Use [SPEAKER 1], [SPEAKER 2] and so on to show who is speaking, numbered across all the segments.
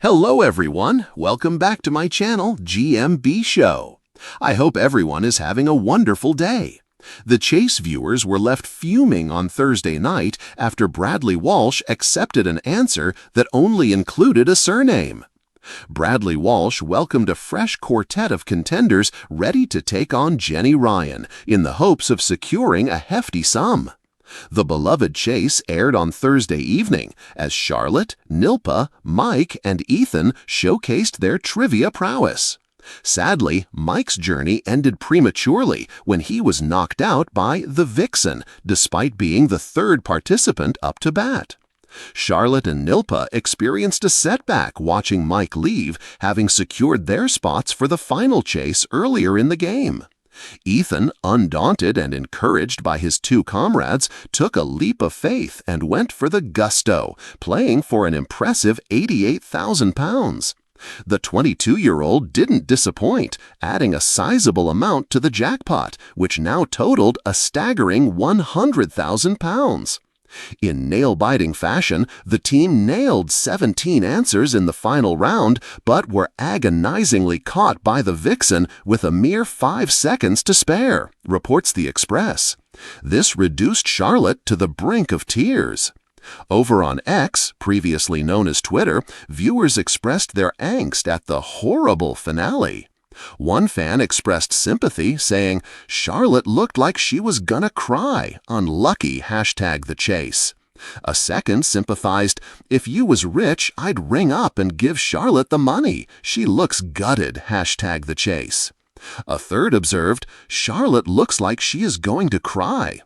[SPEAKER 1] Hello everyone, welcome back to my channel, GMB SHOW. I hope everyone is having a wonderful day. The Chase viewers were left fuming on Thursday night after Bradley Walsh accepted an answer that only included a surname. Bradley Walsh welcomed a fresh quartet of contenders ready to take on Jenny Ryan in the hopes of securing a hefty sum. The beloved chase aired on Thursday evening as Charlotte, Nilpa, Mike, and Ethan showcased their trivia prowess. Sadly, Mike's journey ended prematurely when he was knocked out by the Vixen, despite being the third participant up to bat. Charlotte and Nilpa experienced a setback watching Mike leave, having secured their spots for the final chase earlier in the game. Ethan, undaunted and encouraged by his two comrades, took a leap of faith and went for the gusto, playing for an impressive £88,000. The 22-year-old didn't disappoint, adding a sizable amount to the jackpot, which now totaled a staggering £100,000. In nail-biting fashion, the team nailed 17 answers in the final round, but were agonizingly caught by the Vixen with a mere 5 seconds to spare, reports The Express. This reduced Charlotte to the brink of tears. Over on X, previously known as Twitter, viewers expressed their angst at the horrible finale. One fan expressed sympathy, saying, "Charlotte looked like she was gonna cry. Unlucky, #the chase." A second sympathized, "If you was rich, I'd ring up and give Charlotte the money. She looks gutted, #the chase." A third observed, "Charlotte looks like she is going to cry."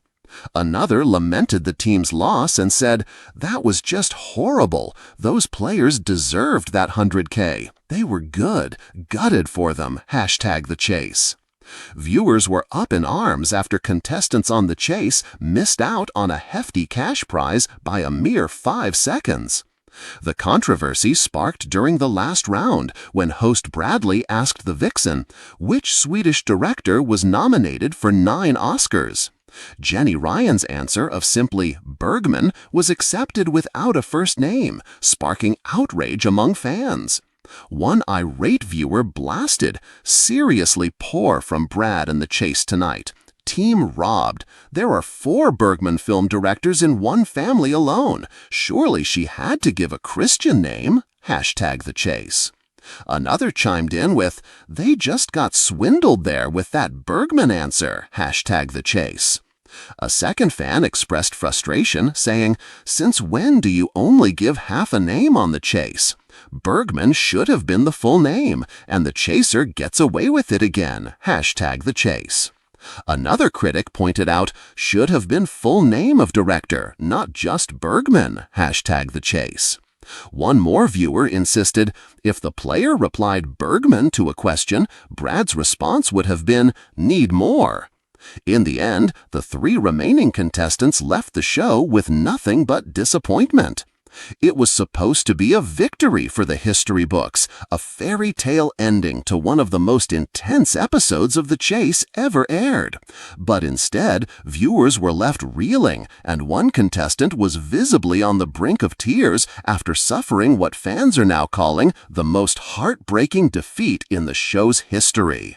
[SPEAKER 1] Another lamented the team's loss and said, "That was just horrible. Those players deserved that 100K. They were good. Gutted for them, #the chase." Viewers were up in arms after contestants on the chase missed out on a hefty cash prize by a mere 5 seconds. The controversy sparked during the last round when host Bradley asked the Vixen, which Swedish director was nominated for 9 Oscars? Jenny Ryan's answer of simply Bergman was accepted without a first name, sparking outrage among fans. One irate viewer blasted, "Seriously poor from Brad and the chase tonight. Team robbed. There are 4 Bergman film directors in one family alone. Surely she had to give a Christian name, #the chase." Another chimed in with, "They just got swindled there with that Bergman answer, #the chase." A second fan expressed frustration, saying, "Since when do you only give half a name on the chase? Bergman should have been the full name, and the chaser gets away with it again, #the chase." Another critic pointed out, "Should have been full name of director, not just Bergman, #the chase." One more viewer insisted, if the player replied Bergman to a question, Brad's response would have been, "Need more." In the end, the 3 remaining contestants left the show with nothing but disappointment. It was supposed to be a victory for the history books, a fairy tale ending to one of the most intense episodes of The Chase ever aired. But instead, viewers were left reeling, and one contestant was visibly on the brink of tears after suffering what fans are now calling the most heartbreaking defeat in the show's history.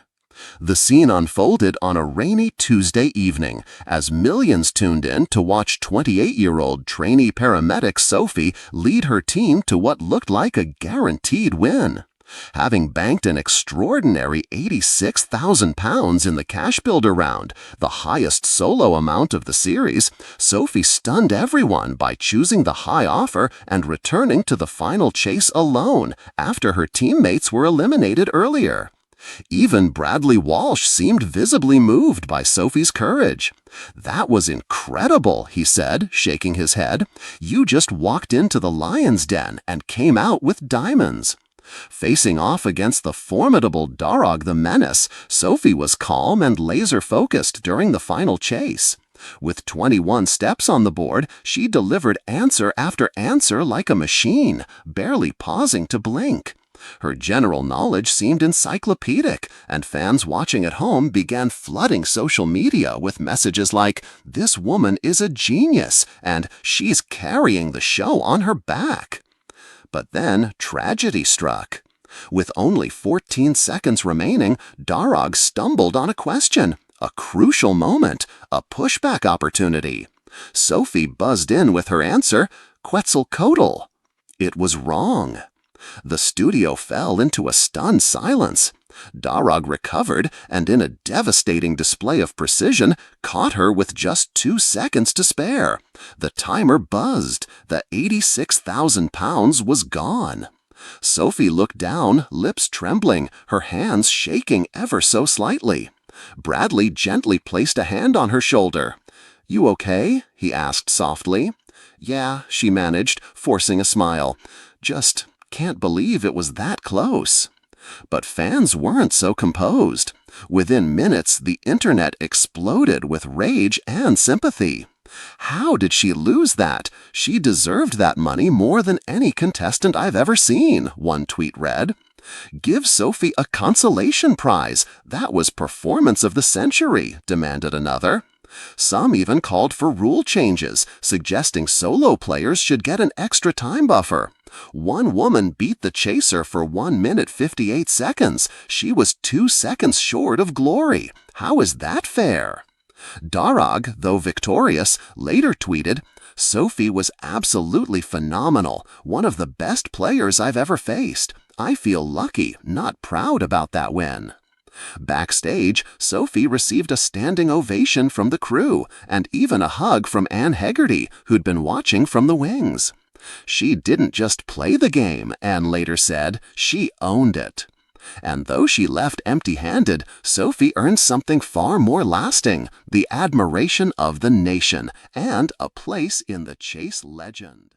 [SPEAKER 1] The scene unfolded on a rainy Tuesday evening as millions tuned in to watch 28-year-old trainee paramedic Sophie lead her team to what looked like a guaranteed win. Having banked an extraordinary £86,000 in the Cash Builder round, the highest solo amount of the series, Sophie stunned everyone by choosing the high offer and returning to the final chase alone after her teammates were eliminated earlier. Even Bradley Walsh seemed visibly moved by Sophie's courage. "That was incredible," he said, shaking his head. "You just walked into the lion's den and came out with diamonds." Facing off against the formidable Darog the Menace, Sophie was calm and laser-focused during the final chase. With 21 steps on the board, she delivered answer after answer like a machine, barely pausing to blink. Her general knowledge seemed encyclopedic, and fans watching at home began flooding social media with messages like, "This woman is a genius," and "She's carrying the show on her back." But then tragedy struck. With only 14 seconds remaining, Darragh stumbled on a question, a crucial moment, a pushback opportunity. Sophie buzzed in with her answer, Quetzalcoatl. It was wrong. The studio fell into a stunned silence. Darragh recovered and, in a devastating display of precision, caught her with just 2 seconds to spare. The timer buzzed. The 86,000 pounds was gone. Sophie looked down, lips trembling, her hands shaking ever so slightly. Bradley gently placed a hand on her shoulder. "You okay?" he asked softly. "Yeah," she managed, forcing a smile. "Just can't believe it was that close." But fans weren't so composed. Within minutes, the internet exploded with rage and sympathy. "How did she lose that? She deserved that money more than any contestant I've ever seen," one tweet read. "Give Sophie a consolation prize. That was performance of the century," demanded another. Some even called for rule changes, suggesting solo players should get an extra time buffer. One woman beat the chaser for 1 minute 58 seconds. She was 2 seconds short of glory. How is that fair? Darragh, though victorious, later tweeted, "Sophie was absolutely phenomenal, one of the best players I've ever faced. I feel lucky, not proud about that win." Backstage, Sophie received a standing ovation from the crew, and even a hug from Anne Hegarty, who'd been watching from the wings. "She didn't just play the game," Anne later said, "she owned it." And though she left empty-handed, Sophie earned something far more lasting, the admiration of the nation, and a place in the chase legend.